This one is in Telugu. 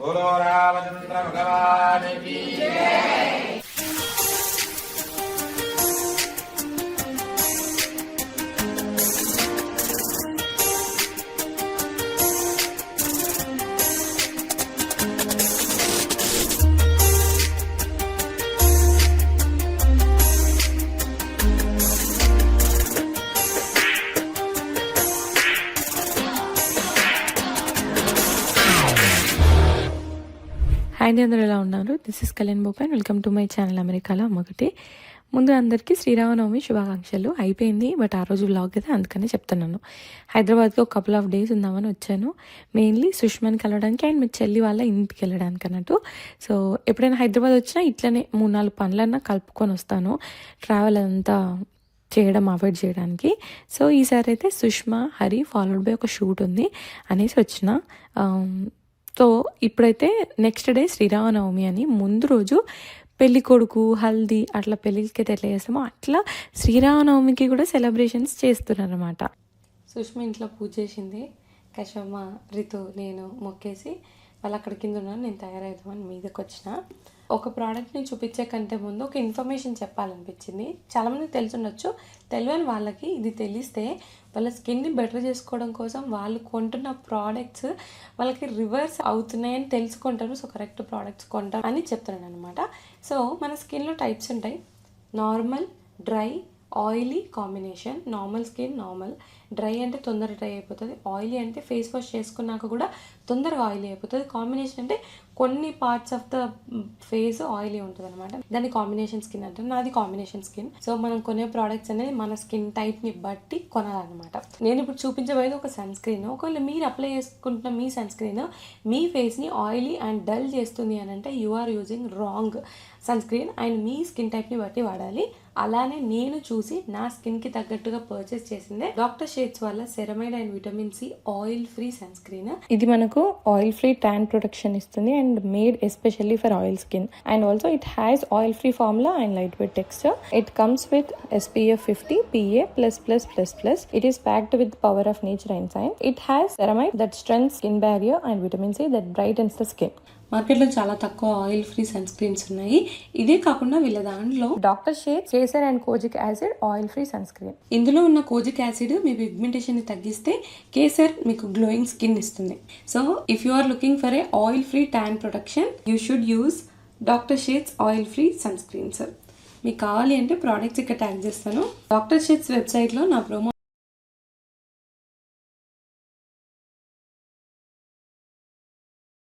बोलो रामचंद्र भगवान की जय। హాయ్ అండి, అందరూ ఎలా ఉన్నారు? This is Kalyan Bopan. Welcome to my channel అమెరికాలో అమ్మొకటి. ముందు అందరికీ శ్రీరామనవమి శుభాకాంక్షలు. అయిపోయింది, బట్ ఆ రోజు వ్లాగ్ కదా, అందుకని చెప్తున్నాను. హైదరాబాద్కి ఒక కపుల్ ఆఫ్ డేస్ ఉందామని వచ్చాను. మెయిన్లీ సుష్మాని కలవడానికి అండ్ మీ చెల్లి వాళ్ళ ఇంటికి వెళ్ళడానికి అన్నట్టు. సో ఎప్పుడైనా హైదరాబాద్ వచ్చినా ఇట్లనే 3-4 పనులన్నా కలుపుకొని వస్తాను, ట్రావెల్ అంతా చేయడం అవాయిడ్ చేయడానికి. సో ఈసారి అయితే సుష్మా హరి ఫాలోడ్ బై ఒక షూట్ ఉంది అనేసి వచ్చిన. సో ఇప్పుడైతే నెక్స్ట్ డే శ్రీరామనవమి అని, ముందు రోజు పెళ్ళి కొడుకు హల్దీ అట్లా పెళ్ళికి అయితే ఎట్లా చేస్తామో అట్లా శ్రీరామనవమికి కూడా సెలబ్రేషన్స్ చేస్తున్నారు అనమాట. సుష్మ ఇంట్లో పూజ చేసింది. కశమ్మ, రితు, నేను మొక్కేసి వాళ్ళు అక్కడ కింద ఉన్నారు. నేను తయారవుదామని మీదకి వచ్చిన. ఒక ప్రోడక్ట్ని చూపించే కంటే ముందు ఒక ఇన్ఫర్మేషన్ చెప్పాలనిపించింది. చాలామందికి తెలుసుండొచ్చు, తెలియని వాళ్ళకి ఇది తెలిస్తే వాళ్ళ స్కిన్ని బెటర్ చేసుకోవడం కోసం వాళ్ళు కొంటున్న ప్రోడక్ట్స్ వాళ్ళకి రివర్స్ అవుతున్నాయని తెలుసుకుంటారు. సో కరెక్ట్ ప్రోడక్ట్స్ కొంటారు అని చెప్తున్నాను అనమాట. సో మన స్కిన్లో టైప్స్ ఉంటాయి: normal, dry, oily combination. Normal skin normal, dry అంటే తొందరగా డ్రై అయిపోతుంది, ఆయిలీ అంటే ఫేస్ వాష్ చేసుకున్నాక కూడా తొందరగా ఆయిలీ అయిపోతుంది, కాంబినేషన్ అంటే కొన్ని parts of the face oily ఉంటుంది అనమాట. దాన్ని కాంబినేషన్ స్కిన్ అంటారు. నాది కాంబినేషన్ స్కిన్. సో మనం కొనే ప్రోడక్ట్స్ అనేది మన స్కిన్ టైప్ని బట్టి కొనాలన్నమాట. నేను ఇప్పుడు చూపించబోయేది ఒక సన్ స్క్రీన్. ఒకవేళ మీరు అప్లై చేసుకుంటున్న మీ సన్ స్క్రీన్ మీ ఫేస్ని ఆయిలీ అండ్ డల్ చేస్తుంది అని అంటే you are using wrong sunscreen and మీ స్కిన్ టైప్ని బట్టి వాడాలి. అలానే నేను చూసి నా స్కిన్కి తగ్గట్టుగా పర్చేస్ చేసిందే డాక్టర్ షేడ్స్ వల్ల ceramide and vitamin C oil free sunscreen. ఇది మనకు ఆయిల్ ఫ్రీ ట్యాన్ ప్రొటెక్షన్ ఇస్తుంది and made especially for oil skin. And also it has oil free formula and light weight texture. It comes with SPF 50 PA++++. It is packed with power of nature enzyme. It has ceramide that strengthens skin barrier and vitamin C that brightens the skin. మార్కెట్లో చాలా తక్కువ ఆయిల్ ఫ్రీ సన్ స్క్రీన్స్ ఉన్నాయి. ఇదే కాకుండా వీళ్ళ దాంట్లో doctor Sheth's kesar and kojic acid oil free sunscreen. ఇందులో ఉన్న కోజిక్ యాసిడ్ మీ పిగ్మెంటేషన్ ని తగ్గిస్తే కేసర్ మీకు గ్లోయింగ్ స్కిన్ ఇస్తుంది. So if you are looking for a oil free tan protection you should use doctor Sheth's oil free sunscreens. మీకు కావాలి అంటే ప్రోడక్ట్స్ ఇక్కడ ట్యాగ్ చేస్తాను. డాక్టర్ షేడ్స్ వెబ్సైట్లో నా ప్రోమో